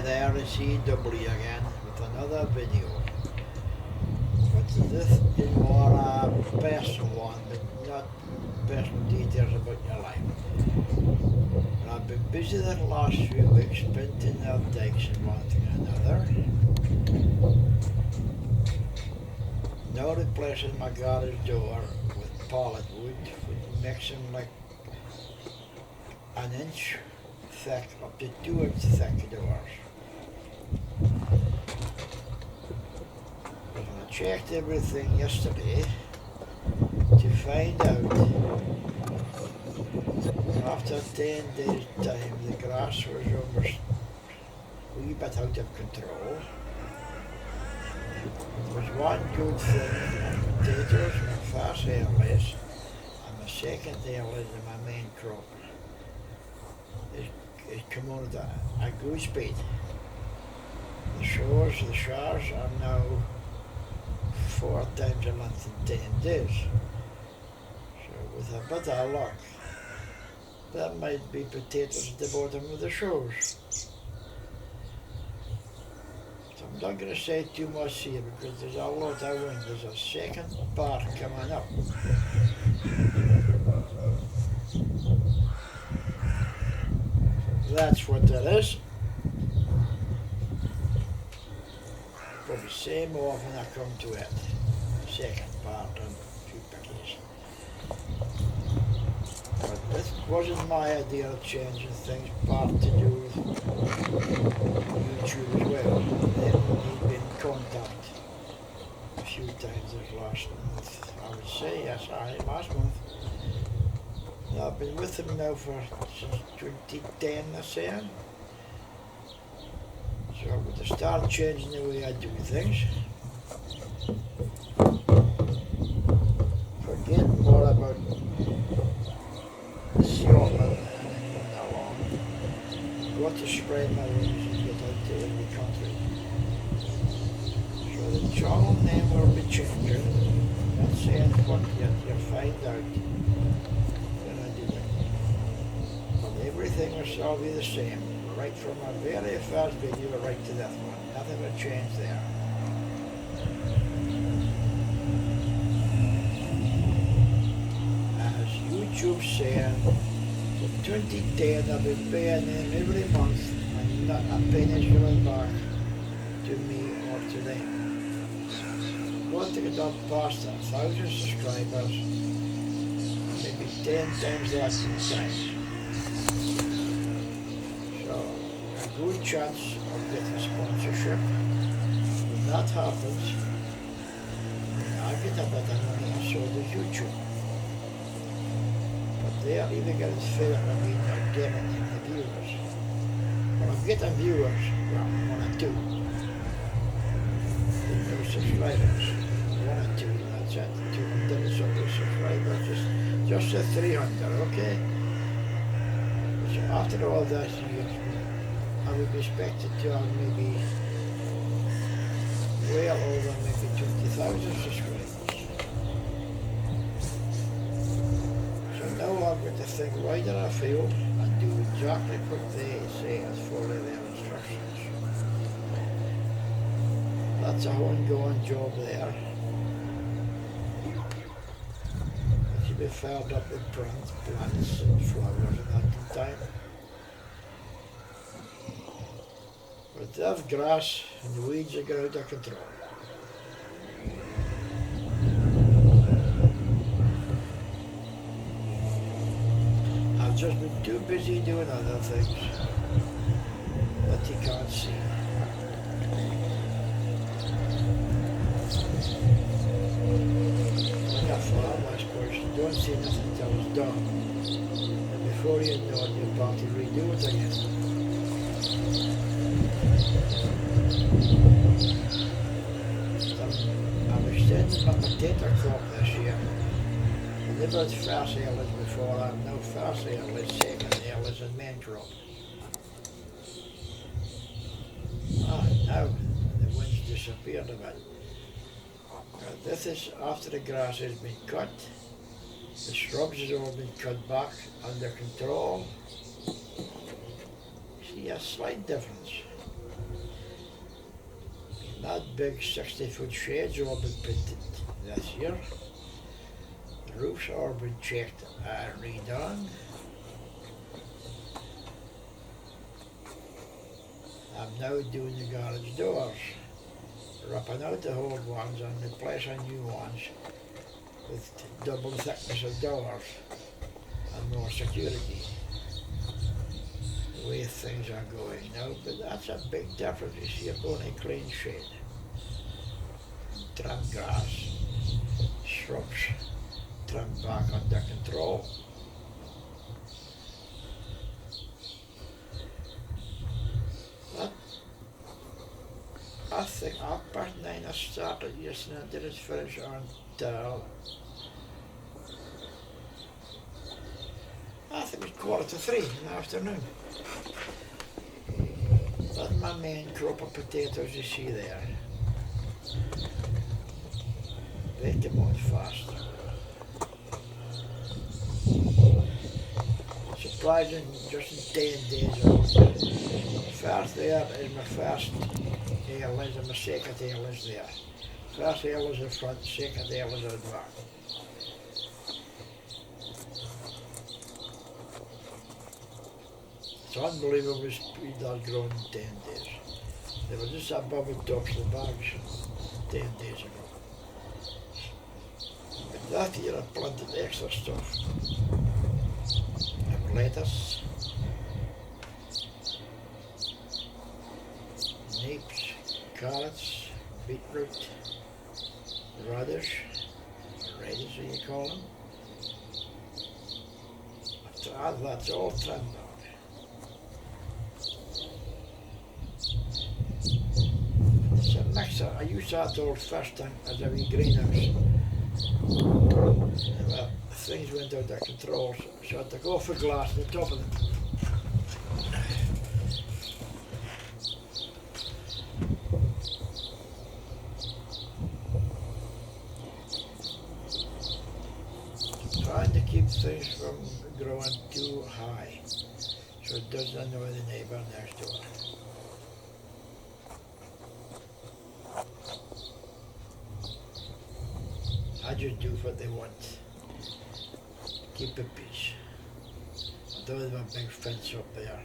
Hi there, it's EW again with another video. But this is more a personal one, but not personal details about your life. And I've been busy the last few weeks painting our dykes and one thing and another. Now replacing my garage door with pallet wood, which makes them like an inch thick, up to 2 inch thick doors. I checked everything yesterday to find out after 10 days time the grass was almost a wee bit out of control. There was one good thing on potatoes, my first airless, and my second airless and my main crop. It come on at a good speed. The showers are now 4 times a month in 10 days. So with a bit of luck, that might be potatoes at the bottom of the showers. So I'm not going to say too much here because there's a lot of wind. There's a second part coming up. That's what that is. Probably say more when I come to it. Second part on few pickies. But this wasn't my idea of changing things, part to do with YouTube as well. They've been in contact a few times this last month. I would say, yes, last month. I've been with them now since 2010, I say. So I'm going to start changing the way I do things. Forget more about the Scotland and from now on. Got to spread my wings and get out to every country. So the channel name will be changing. Not saying what yet, you'll find out. Everything will still be the same, right from my very first video right to that one. Nothing will change there. As YouTube saying, for 2010 I've been paying them every month and not a penny's going back to me or to them. Want to get up past 1,000 subscribers, maybe 10 times that sometimes. Good chance of getting sponsorship. When that happens, I get a bit of money and so does YouTube. But they are either getting fair or getting the viewers. But I'm getting viewers, well, 1 or 2. No subscribers. 1 or 2, that's it. 200 something subscribers, just the 300, okay? So after all that, I would be expected to have maybe well over maybe 20,000 subscribers. So now I've got to think wider afield and do exactly what they say as follow their instructions. That's a ongoing job there. I should be filled up with plants and flowers and that in time. But they have grass and the weeds are going out of control. I've just been too busy doing other things that you can't see. Like a farm, I suppose, you don't see nothing until it's done. And before you know it, you're about to redo it again. I'm extending my potato crop this year. I never had first airless before, I have no first airless, second airless and main crop. Now the wind's disappeared a bit. This is after the grass has been cut, the shrubs has all been cut back under control. See a slight difference. That big 60-foot sheds all been painted this year. The roof's all been checked and redone. I'm now doing the garage doors, ripping out the old ones and replacing new ones with double thickness of doors and more security. The way things are going now, but that's a big difference. You see, you're going a clean shed, trim grass, shrubs, trimmed back under control. I think 9:30 I started yesterday and didn't finish until I think it was 2:45 in the afternoon. That's my main crop of potatoes you see there. They come on fast. Surprising, just in 10 days old. First there is my first ale is and my second ale is there. First ale is in front, second ale is out back. It's unbelievable the speed that's grown in 10 days. They were just above the tops of the bags 10 days ago. But that year I planted extra stuff. And lettuce, neeps, carrots, beetroot, radish as you call them. That's all trimmed out. It's a mixer. I use that old first thing as a wee greenhouse. Well, things went out of control, so I had to go for glass on the top of them. Trying to keep things from growing too high, so it doesn't annoy the neighbour next door. I just do what they want. Keep the peace. Though they have a big fence up there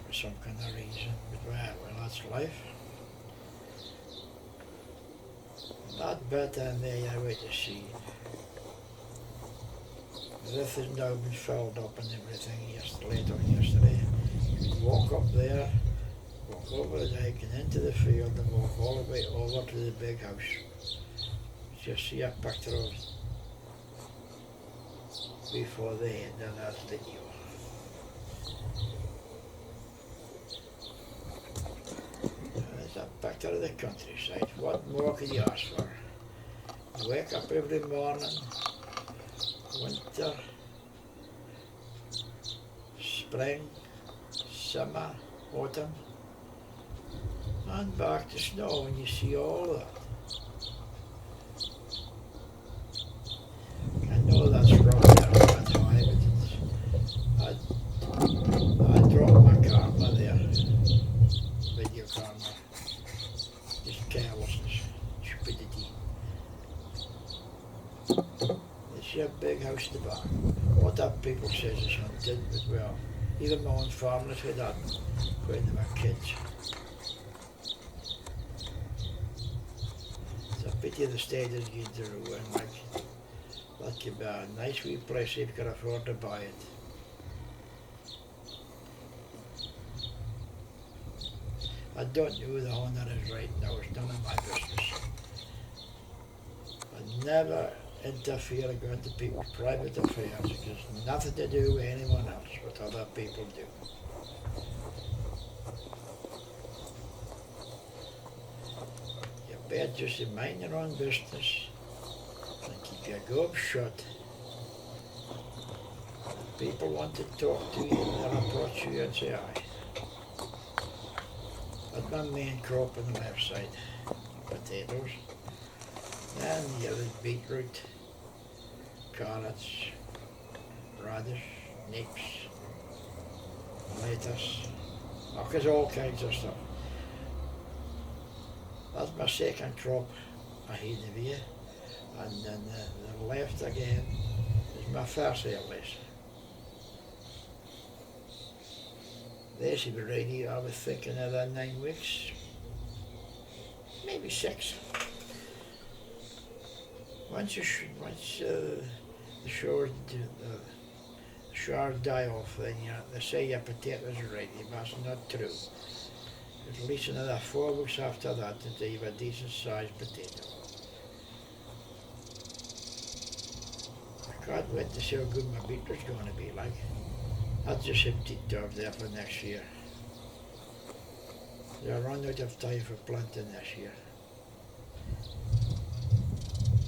for some kind of reason, but well, that's life. That bit in there I wait to see. This has now been filled up and everything later on yesterday. You can walk up there, walk over the dike and into the field and walk all the way over to the big house. Just see a picture of it before the end, and that's the view. There's a picture of the countryside. What more can you ask for? You wake up every morning, winter, spring, summer, autumn, and back to snow, and you see all that. I know that's wrong there, that's high, but I dropped my karma there, video karma, just carelessness, stupidity. It's a big house to back. What that people says is hunted, but well, even my own farmers had that when they were kids. It's a pity the state is getting to ruin, like. That could be a nice wee place if you could afford to buy it. I don't know who the owner is right now, it's none of my business. I never interfere into people's private affairs. It has nothing to do with anyone else, what other people do. You better just mind your own business. Keep your gob shut. If people want to talk to you, they'll approach you and say aye. That's my main crop on the left side, potatoes. Then the other beetroot, carrots, radish, neeps, lettuce, there's all kinds of stuff. That's my second crop ahead of here. And then the left again is my first earliest. They should be ready, I was thinking, another 9 weeks, maybe 6. Once the shores die off, then they say your potatoes are ready, but that's not true. At least another 4 weeks after that until you have a decent sized potato. I can't wait to see how good my beetroot's going to be like. I'll just empty it out there for next year. I'll run out of time for planting this year.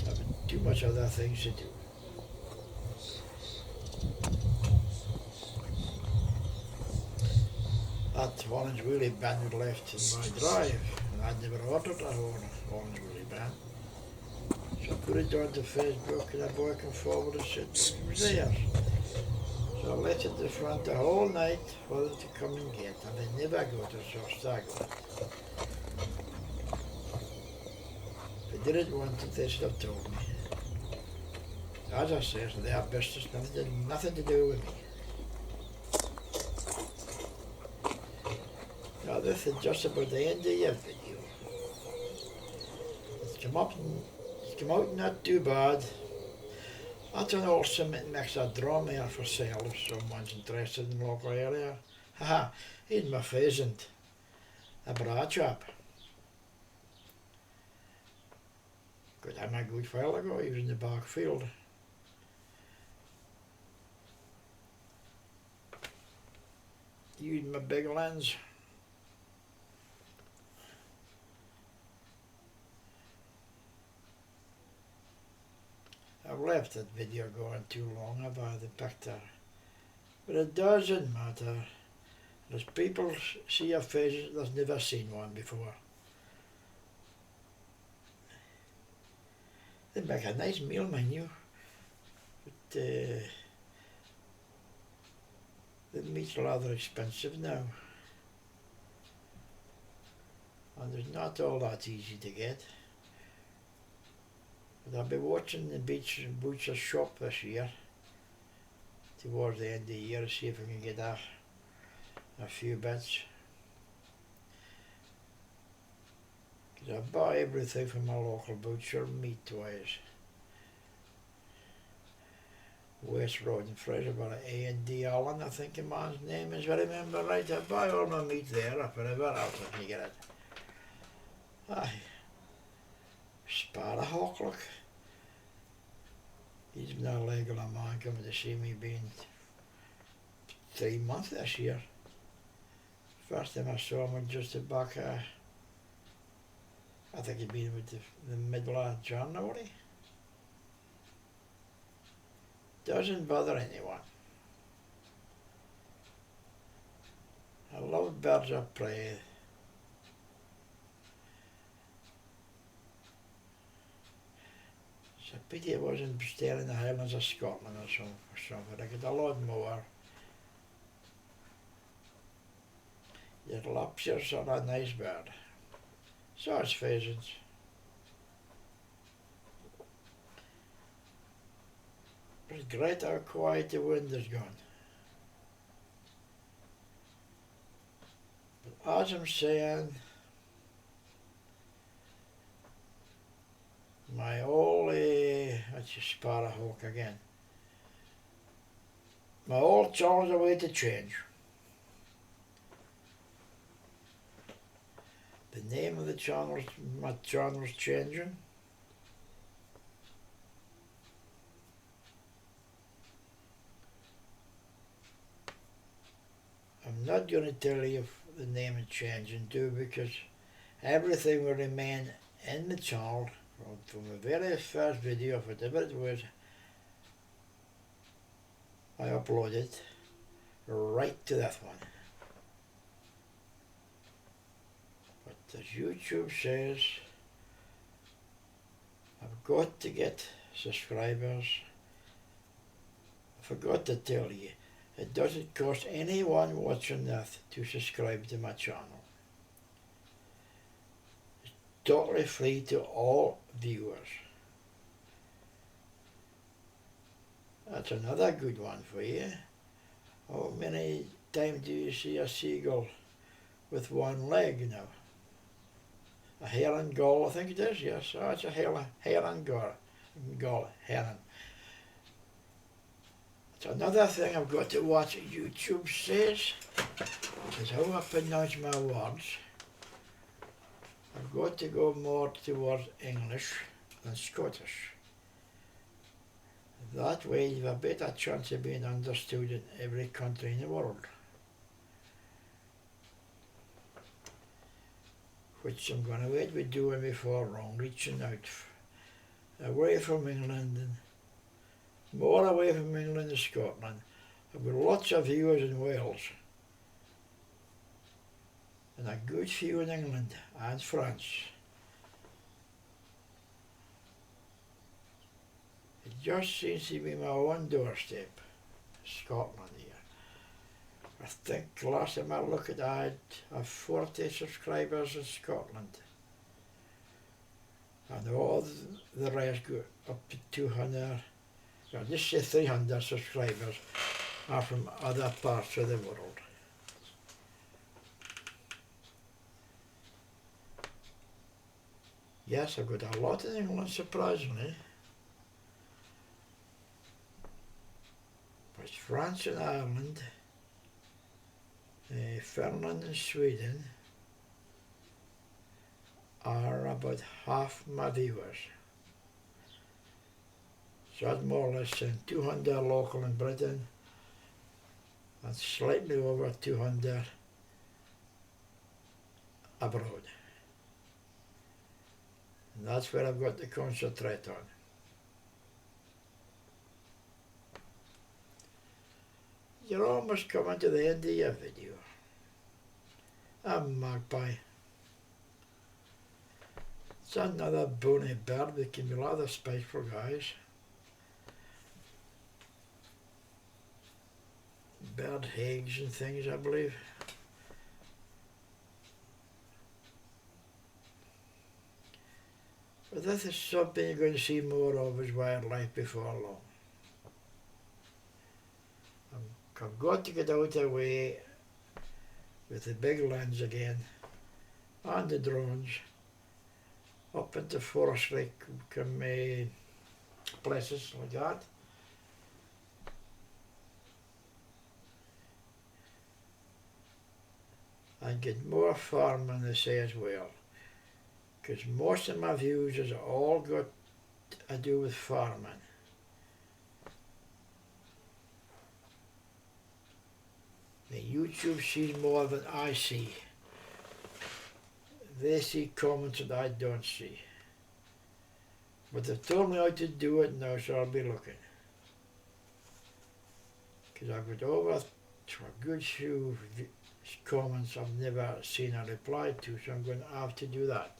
I have too much other things to do. That orange woolly band left in my drive, and I'd never ordered a orange woolly band. So I put it on to Facebook, and a boy came forward and said it was there. So I left it at the front the whole night for them to come and get, and they never got it, so I staggered it. If they didn't want it, they should have told me. As I say, it's their business, nothing to do with me. Now this is just about the end of your video. It's come out not too bad. That's an old cement mixer drum here for sale if someone's interested in the local area. Haha, he's my pheasant. A bra chap. Got him a good while ago, he was in the back field. Using my big lens. I've left that video going too long about the picture, but it doesn't matter. There's people see a pheasant that's never seen one before. They make a nice meal menu, but the meat's rather expensive now, and there's not all that easy to get. But I'll be watching the butcher's shop this year, towards the end of the year, to see if I can get a few bits. Because I buy everything from my local butcher, meat-wise. West Road in Fraserburgh, A&D Allen, I think the man's name is, if I remember right. I buy all my meat there, or wherever else I can get it. Aye. Sparrowhawk, look. He's been a regular man coming to see me, been 3 months this year. First time I saw him was just back, I think he'd been with the middle of January. Doesn't bother anyone. I love birds of prey. It's a pity it wasn't staying in the Highlands of Scotland or something. I get a lot more. Your lobsters are a nice bird. So is pheasants. It's great how quiet the wind has gone. But as I'm saying, my old, that's a sparrowhawk again. My old channel's away to change. The name of the channel, my channel's changing. I'm not going to tell you if the name is changing too, because everything will remain in the channel from the very first video, whatever it was, I uploaded right to that one. But as YouTube says, I've got to get subscribers. I forgot to tell you, it doesn't cost anyone watching that to subscribe to my channel. totally free to all viewers. That's another good one for you. How many times do you see a seagull with one leg, you know? A heron gull, I think it is, yes. Oh, it's a heron gull, heron. It's another thing I've got to watch YouTube says, is how I pronounce my words. I've got to go more towards English than Scottish. That way you have a better chance of being understood in every country in the world. Which I'm going to be doing before long, reaching out away from England and more away from England and Scotland. I've got lots of viewers in Wales and a good few in England and France. It just seems to be my own doorstep, Scotland here. I think last time I looked at it, I had 40 subscribers in Scotland. And all the rest go up to 200, well, just say 300 subscribers are from other parts of the world. Yes, I've got a lot in England, surprisingly. But France and Ireland, Finland and Sweden are about half my viewers. So that's more or less 200 local in Britain and slightly over 200 abroad. And that's where I've got to concentrate on. You're almost coming to the end of your video. A magpie. It's another bony bird that can be rather spiteful, guys. Bird eggs and things, I believe. But this is something you're going to see more of as wildlife before long. I've got to get out of the way with the big lens again and the drones up into forestry places like that. And get more farming, they say, as well. Because most of my views is all got to do with farming. The YouTube sees more than I see. They see comments that I don't see. But they've told me how to do it now, so I'll be looking. Because I've got over a good few comments I've never seen a reply to, so I'm going to have to do that.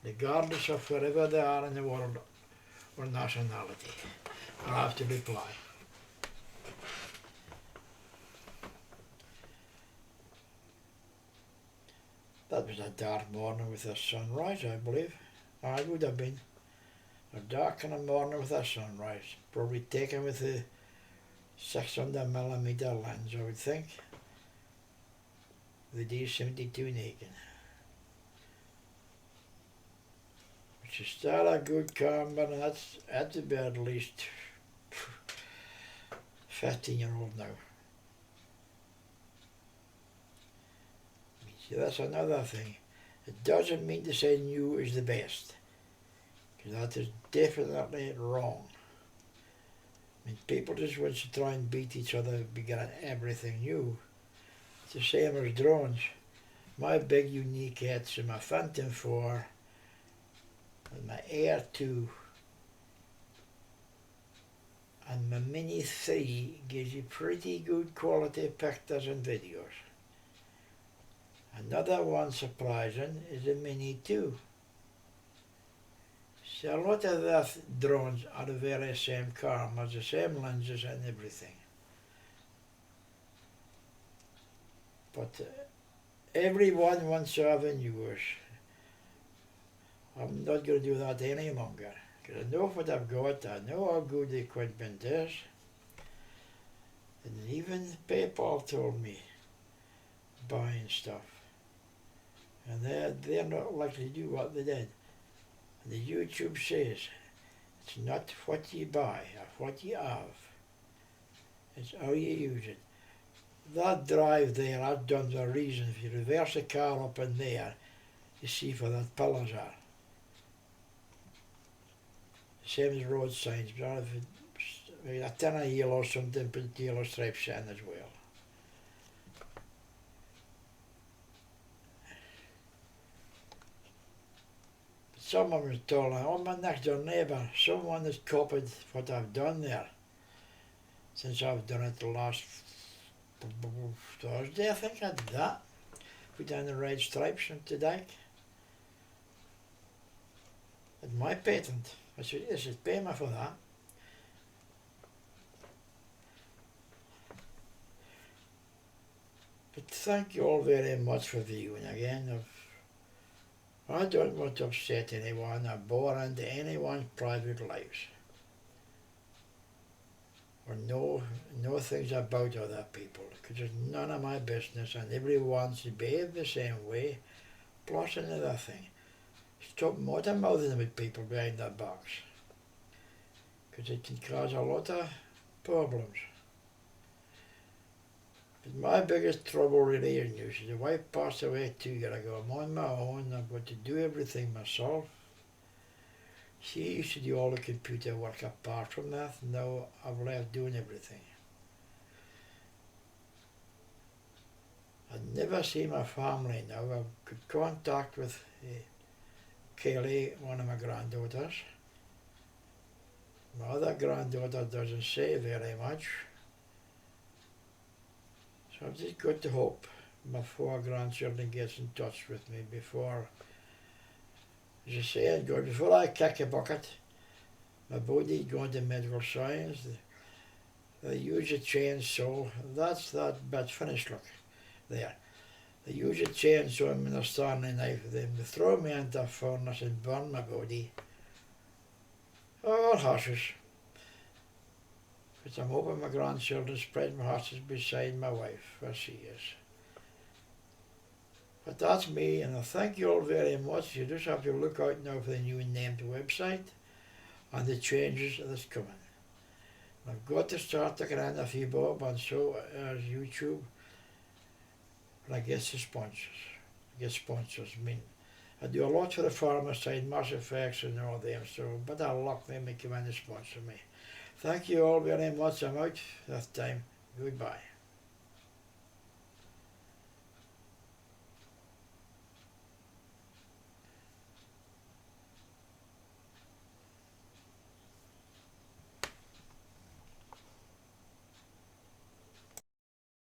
Regardless of wherever they are in the world or nationality, I'll have to reply. That was a dark morning with a sunrise, I believe. I would have been. A dark kind of morning with a sunrise. Probably taken with a 600mm lens, I would think. The D72 Nikon. Which is still a good camera, and that's had to be at least 15-year-old now. See, that's another thing. It doesn't mean to say new is the best, because that is definitely wrong. I mean, people just want to try and beat each other by getting everything new. It's the same as drones. My big unique hits are my Phantom 4 and my Air 2 and my Mini 3 gives you pretty good quality pictures and videos. Another one surprising is the Mini 2. So a lot of the drones are the very same cameras, the same lenses and everything. But everyone wants to have a news. I'm not going to do that any longer. Because I know what I've got, I know how good the equipment is. And even PayPal told me buying stuff. And they're not likely to do what they did. And the YouTube says, it's not what you buy or what you have. It's how you use it. That drive there, I've done for a reason. If you reverse the car up in there, you see where that pillars are. Same as road signs, but if a tin of yellow or something, put yellow stripes in as well. But someone was told, oh, my next door neighbour, someone has copied what I've done there. Since I've done it the last Thursday, I think I did that. Put down the red stripes into the dyke. It's my patent. I said, they should pay me for that. But thank you all very much for viewing again. I don't want to upset anyone or bore into anyone's private lives. Or know things about other people, because it's none of my business and everyone should behave the same way. Plus another thing, stop mouthing with people behind their backs, because it can cause a lot of problems. But my biggest trouble really is news. The wife passed away 2 years ago. I'm on my own, I've got to do everything myself. She used to do all the computer work apart from that, now I've left doing everything. I never see my family now. I've got contact with Kaylee, one of my granddaughters. My other granddaughter doesn't say very much. So I've just got to hope my 4 grandchildren gets in touch with me before, as I say, before I kick a bucket. My body's going to medical science. They use a chainsaw. That's that bit finished, look, there. They use a chainsaw and they're starting a knife with them. They throw me into a furnace and burn my body. Oh, horses. Because I'm hoping my grandchildren spread my horses beside my wife, where she is. But that's me, and I thank you all very much. You just have to look out now for the new named website and the changes that's coming. I've got to start taking in a few bob and so as YouTube. But I get the sponsors. I mean, I do a lot for the farmer side, Mass Effects and all them, so but I'll luck them and come in and sponsor me. Thank you all very much. I'm out that time. Goodbye.